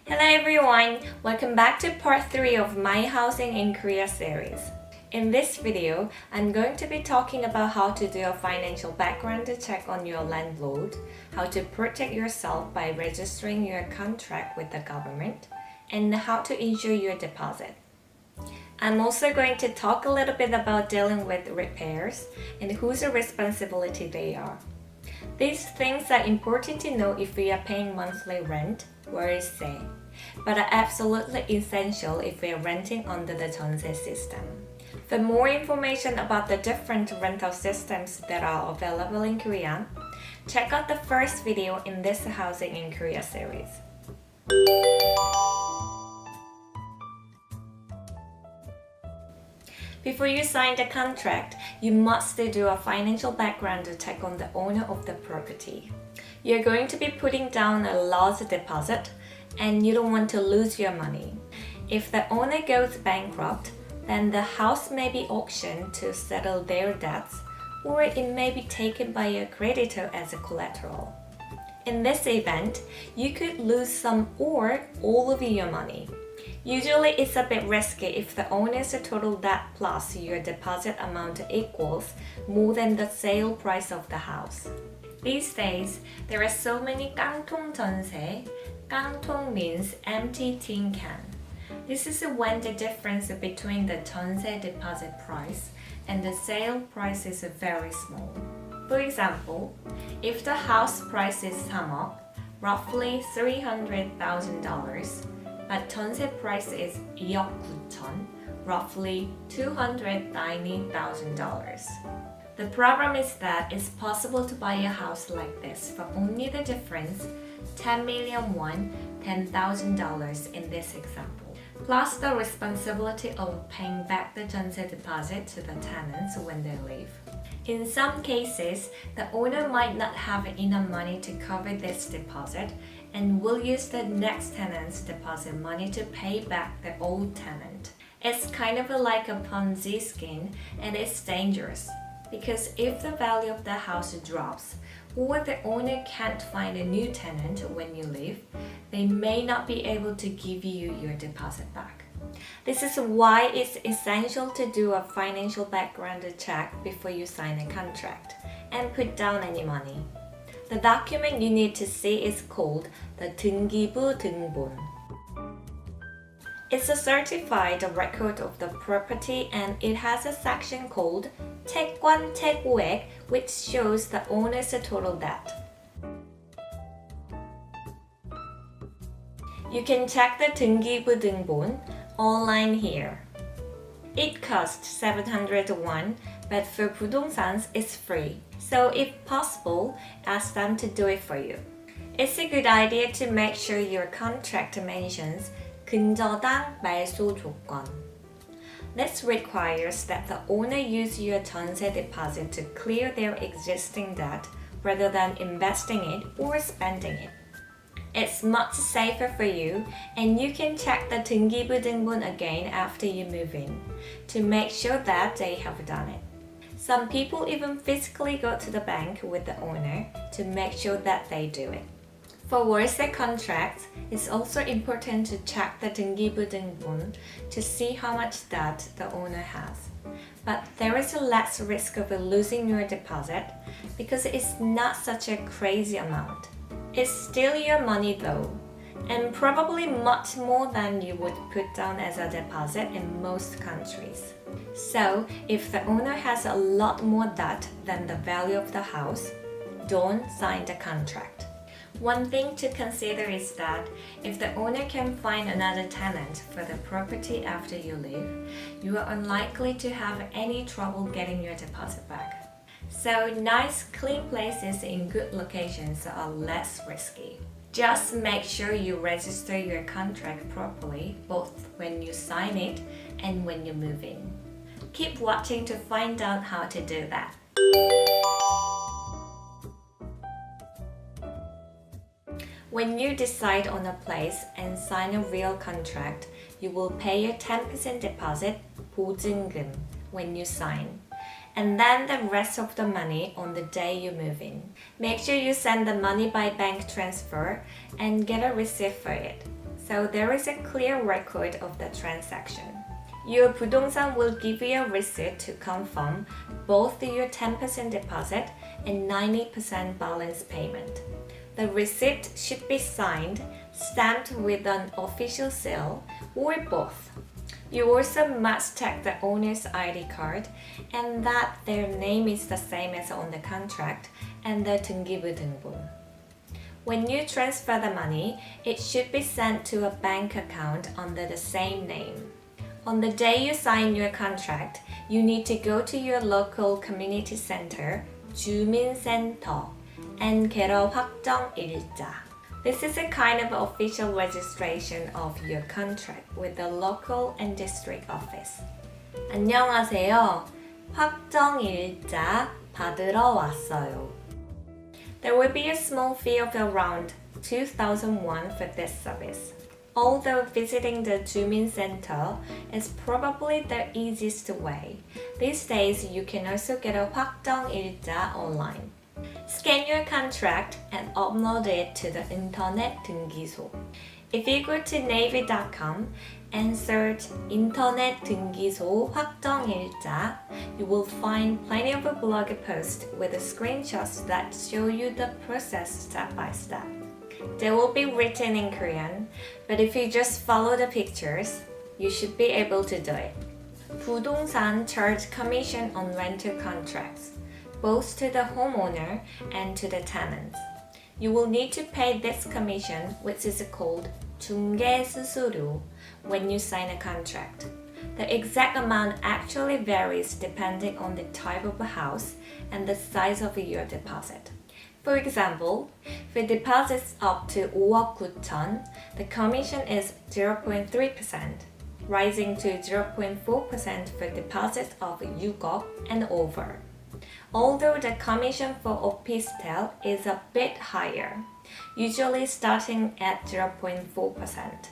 Hello everyone! Welcome back to part 3 of My Housing in Korea series. In this video, I'm going to be talking about how to do a financial background check on your landlord, how to protect yourself by registering your contract with the government, and how to insure your deposit. I'm also going to talk a little bit about dealing with repairs and whose responsibility they are. These things are important to know if we are paying monthly rent, or say, but are absolutely essential if we are renting under the 전세 system. For more information about the different rental systems that are available in Korea, check out the first video in this Housing in Korea series. Before you sign the contract, you must do a financial background check on the owner of the property. You're going to be putting down a large deposit, and you don't want to lose your money. If the owner goes bankrupt, then the house may be auctioned to settle their debts, or it may be taken by a creditor as a collateral. In this event, you could lose some or all of your money. Usually it's a bit risky if the owner's total debt plus your deposit amount equals more than the sale price of the house. These days, there are so many 깡통 전세. 깡통 means empty tin can. This is when the difference between the 전세 deposit price and the sale price is very small. For example, if the house price is 3억, roughly $300,000, but 전세 price is 2억 9천, roughly $290,000. The problem is that it's possible to buy a house like this for only the difference, 10 million won, $10,000 in this example, plus the responsibility of paying back the 전세 deposit to the tenants when they leave. In some cases, the owner might not have enough money to cover this deposit and will use the next tenant's deposit money to pay back the old tenant. It's kind of like a Ponzi scheme, and it's dangerous because if the value of the house drops or the owner can't find a new tenant when you leave, they may not be able to give you your deposit back. This is why it's essential to do a financial background check before you sign a contract and put down any money. The document you need to see is called the 등기부등본. It's a certified record of the property, and it has a section called 채권 채고액, which shows the owner's total debt. You can check the 등기부등본 online here. It costs 700 won, but for 부동산s it's free. So if possible, ask them to do it for you. It's a good idea to make sure your contract mentions 근저당 말소 조건. This requires that the owner use your 전세 deposit to clear their existing debt rather than investing it or spending it. It's much safer for you, and you can check the 등기부등본 again after you move in to make sure that they have done it. Some people even physically go to the bank with the owner to make sure that they do it. For worse contracts, it's also important to check the 등기부등본 to see how much debt the owner has. But there is a less risk of losing your deposit because it's not such a crazy amount. It's still your money though, and probably much more than you would put down as a deposit in most countries. So, if the owner has a lot more debt than the value of the house, don't sign the contract. One thing to consider is that if the owner can find another tenant for the property after you leave, you are unlikely to have any trouble getting your deposit back. So nice, clean places in good locations are less risky. Just make sure you register your contract properly both when you sign it and when you move in. Keep watching to find out how to do that. When you decide on a place and sign a real contract, you will pay a 10% deposit, 보증금, when you sign, and then the rest of the money on the day you move in. Make sure you send the money by bank transfer and get a receipt for it. so there is a clear record of the transaction. Your 부동산 will give you a receipt to confirm both your 10% deposit and 90% balance payment. The receipt should be signed, stamped with an official seal, or both. You also must check the owner's ID card and that their name is the same as on the contract and the 등기부등본. When you transfer the money, it should be sent to a bank account under the same name. On the day you sign your contract, you need to go to your local community center, 주민센터, and get a 확정일자. This is a kind of official registration of your contract with the local and district office. 안녕하세요. 확정일자 받으러 왔어요. There will be a small fee of around 2,000 won for this service. Although visiting the Jumin Center is probably the easiest way, these days you can also get a 확정일자 online. Scan your contract and upload it to the internet 등기소. If you go to navy.com and search internet 등기소 확정일자, you will find plenty of blog posts with screenshots that show you the process step by step. They will be written in Korean, but if you just follow the pictures, you should be able to do it. 부동산 charge commission on rental contracts, both to the homeowner and to the tenants. You will need to pay this commission, which is called 중개수수료, when you sign a contract. The exact amount actually varies depending on the type of a house and the size of your deposit. For example, for deposits up to 5억 9천, the commission is 0.3%, rising to 0.4% for deposits of 6억 and over. Although the commission for opistel is a bit higher, usually starting at 0.4%.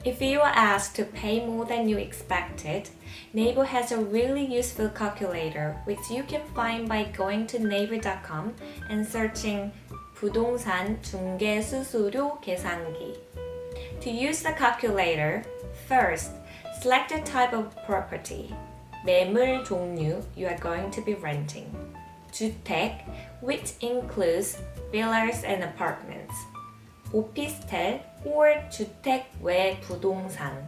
If you are asked to pay more than you expected, Naver has a really useful calculator which you can find by going to naver.com and searching 부동산 중개수수료 계산기. To use the calculator, first, select the type of property, 매물 종류 you are going to be renting, 주택, which includes villas and apartments, 오피스텔 or 주택 외 부동산,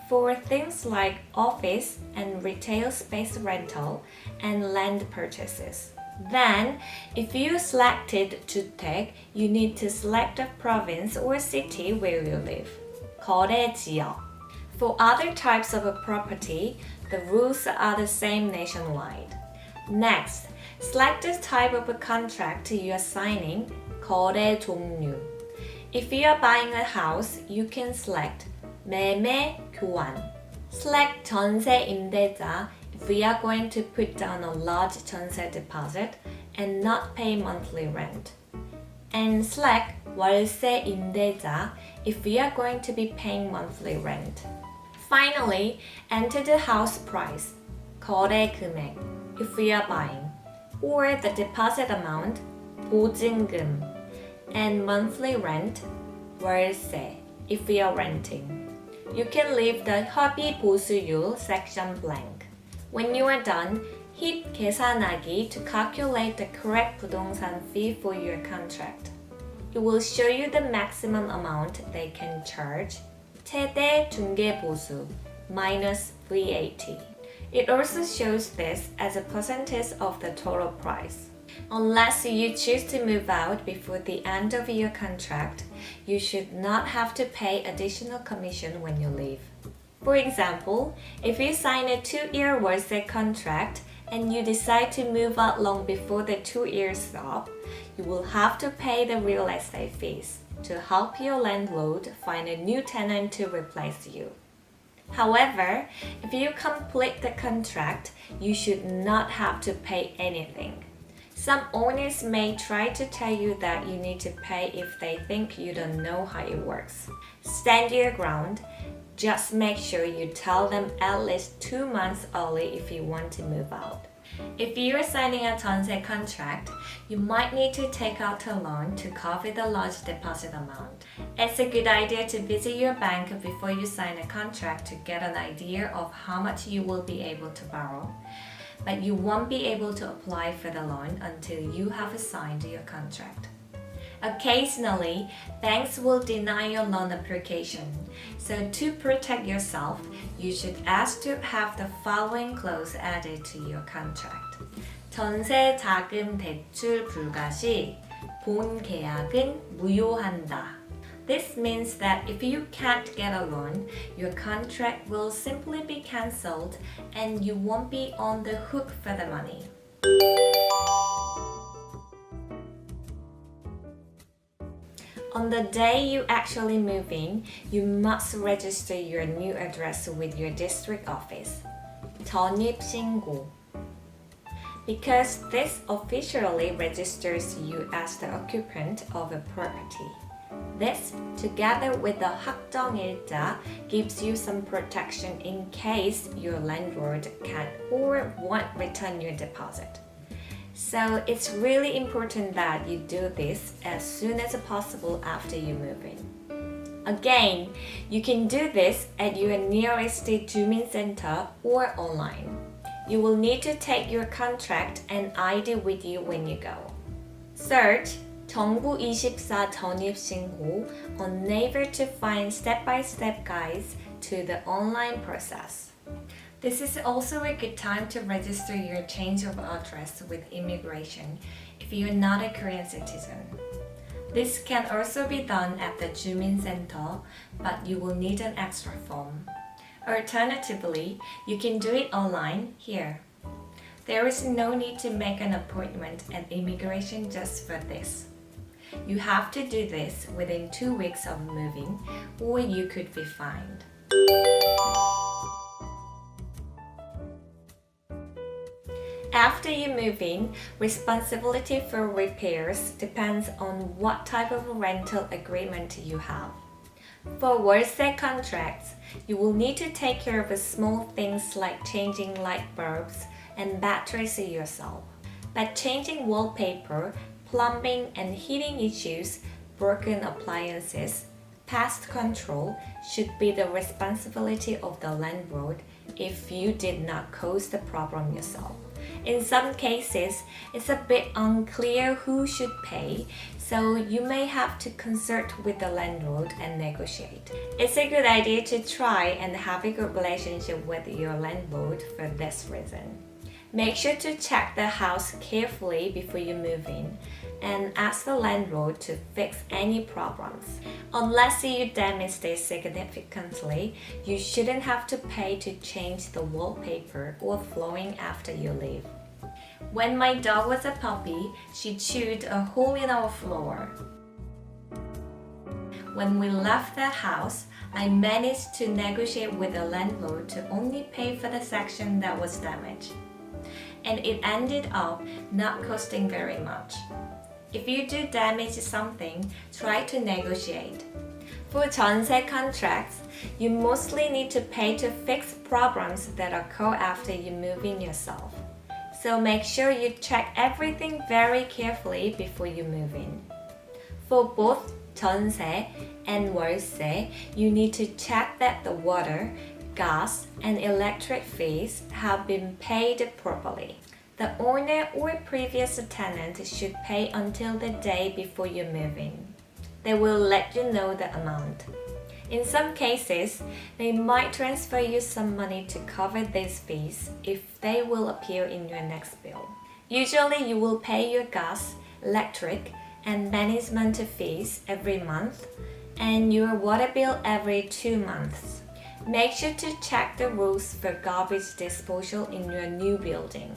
for things like office and retail space rental and land purchases. Then, if you selected 주택, you need to select a province or city where you live, 거래 지역. For other types of a property, the rules are the same nationwide. Next, select the type of a contract you are signing, 거래 종류. If you are buying a house, you can select 매매 교환. Select 전세 임대자 if we are going to put down a large 전세 deposit and not pay monthly rent. And select 월세 임대자 if we are going to be paying monthly rent. Finally, enter the house price, 거래 금액, if we are buying, or the deposit amount, 보증금, and monthly rent, 월세, if we are renting. You can leave the 협의 보수율 section blank. When you are done, hit 계산하기 to calculate the correct 부동산 fee for your contract. It will show you the maximum amount they can charge, 최대 중개보수, minus VAT. It also shows this as a percentage of the total price. Unless you choose to move out before the end of your contract, you should not have to pay additional commission when you leave. For example, if you sign a 2-year 월세 contract and you decide to move out long before the 2 years up, you will have to pay the real estate fees to help your landlord find a new tenant to replace you. However, if you complete the contract, you should not have to pay anything. Some owners may try to tell you that you need to pay if they think you don't know how it works. Stand your ground. Just make sure you tell them at least 2 months early if you want to move out. If you are signing a 전세 contract, you might need to take out a loan to cover the large deposit amount. It's a good idea to visit your bank before you sign a contract to get an idea of how much you will be able to borrow, but you won't be able to apply for the loan until you have signed your contract. Occasionally, banks will deny your loan application, so to protect yourself, you should ask to have the following clause added to your contract. 전세 자금 대출 불가 시 본 계약은 무효한다. This means that if you can't get a loan, your contract will simply be cancelled and you won't be on the hook for the money. On the day you actually move in, you must register your new address with your district office. 전입신고. Because this officially registers you as the occupant of a property. This, together with the 확정일자, gives you some protection in case your landlord can't or won't return your deposit. So it's really important that you do this as soon as possible after you move in. Again, you can do this at your nearest 주민센터 or online. You will need to take your contract and ID with you when you go. Search 정부24 전입신고 on Naver to find step-by-step guides to the online process. This is also a good time to register your change of address with immigration if you're not a Korean citizen. This can also be done at the 주민센터, but you will need an extra form. Alternatively, you can do it online here. There is no need to make an appointment at immigration just for this. You have to do this within 2 weeks of moving, or you could be fined. After you move in, responsibility for repairs depends on what type of rental agreement you have. For 월세 contracts, you will need to take care of small things like changing light bulbs and batteries yourself. But changing wallpaper, plumbing and heating issues, broken appliances, pest control should be the responsibility of the landlord if you did not cause the problem yourself. In some cases, it's a bit unclear who should pay, so you may have to consult with the landlord and negotiate. It's a good idea to try and have a good relationship with your landlord for this reason. Make sure to check the house carefully before you move in and ask the landlord to fix any problems. Unless you damage it significantly, you shouldn't have to pay to change the wallpaper or flooring after you leave. When my dog was a puppy, she chewed a hole in our floor. When we left that house, I managed to negotiate with the landlord to only pay for the section that was damaged. And it ended up not costing very much. If you do damage something, try to negotiate. For 전세 contracts, you mostly need to pay to fix problems that occur after you move in yourself. So make sure you check everything very carefully before you move in. For both 전세 and 월세, you need to check that the water, gas, and electric fees have been paid properly. The owner or previous tenant should pay until the day before you move in. They will let you know the amount. In some cases, they might transfer you some money to cover these fees if they will appear in your next bill. Usually you will pay your gas, electric, and management fees every month and your water bill every 2 months. Make sure to check the rules for garbage disposal in your new building.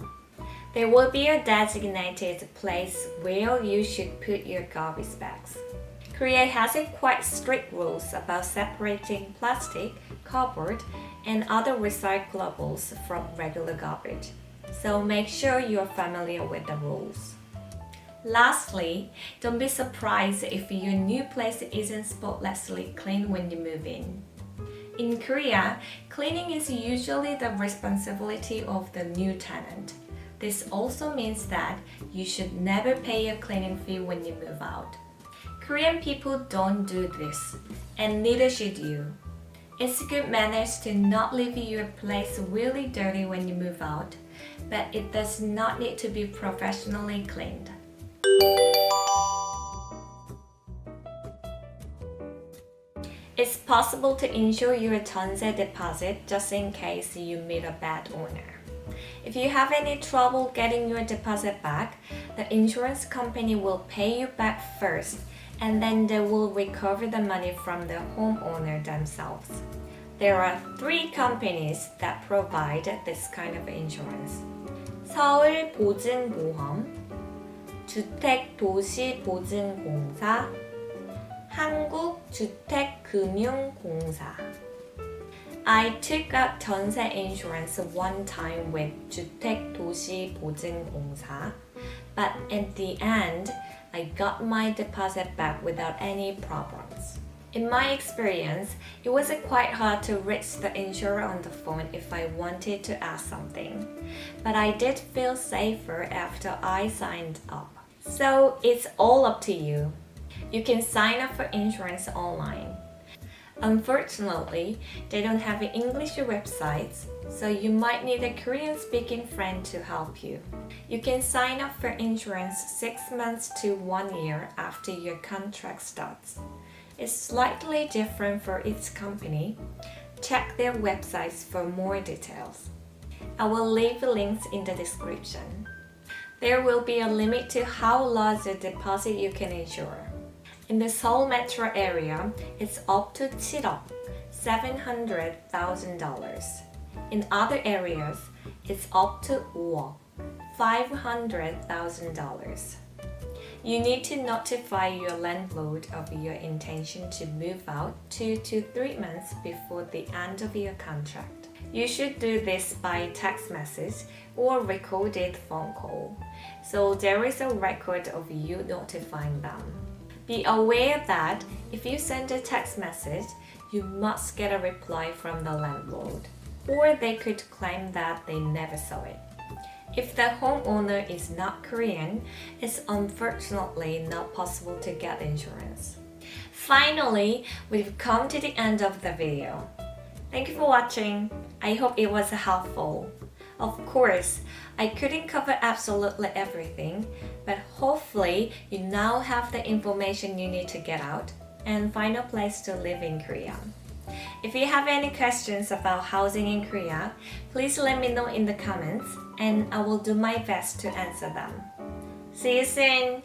There will be a designated place where you should put your garbage bags. Korea has quite strict rules about separating plastic, cardboard, and other recyclables from regular garbage, so make sure you're familiar with the rules. Lastly, don't be surprised if your new place isn't spotlessly clean when you move in. In Korea, cleaning is usually the responsibility of the new tenant. This also means that you should never pay a cleaning fee when you move out. Korean people don't do this, and neither should you. It's good manners to not leave your place really dirty when you move out, but it does not need to be professionally cleaned. It's possible to insure your 전세 deposit just in case you meet a bad owner. If you have any trouble getting your deposit back, the insurance company will pay you back first, and then they will recover the money from the homeowner themselves. There are 3 companies that provide this kind of insurance. 서울보증보험, 주택도시보증공사, 한국주택금융공사. I took out 전세 insurance one time with 주택도시보증공사, but at the end, I got my deposit back without any problems. In my experience, it was quite hard to reach the insurer on the phone if I wanted to ask something, but I did feel safer after I signed up. So it's all up to you. You can sign up for insurance online. Unfortunately, they don't have English websites, so you might need a Korean-speaking friend to help you. You can sign up for insurance 6 months to 1 year after your contract starts. It's slightly different for each company. Check their websites for more details. I will leave the links in the description. There will be a limit to how large a deposit you can insure. In the Seoul metro area, it's up to 700,000 $700,000. In other areas, it's up to 500,000. You need to notify your landlord of your intention to move out 2 to 3 months before the end of your contract. You should do this by text message or recorded phone call, so there is a record of you notifying them. Be aware that if you send a text message, you must get a reply from the landlord, or they could claim that they never saw it. If the homeowner is not Korean, it's unfortunately not possible to get insurance. Finally, we've come to the end of the video. Thank you for watching. I hope it was helpful. Of course, I couldn't cover absolutely everything, but hopefully you now have the information you need to get out and find a place to live in Korea. If you have any questions about housing in Korea, please let me know in the comments and I will do my best to answer them. See you soon!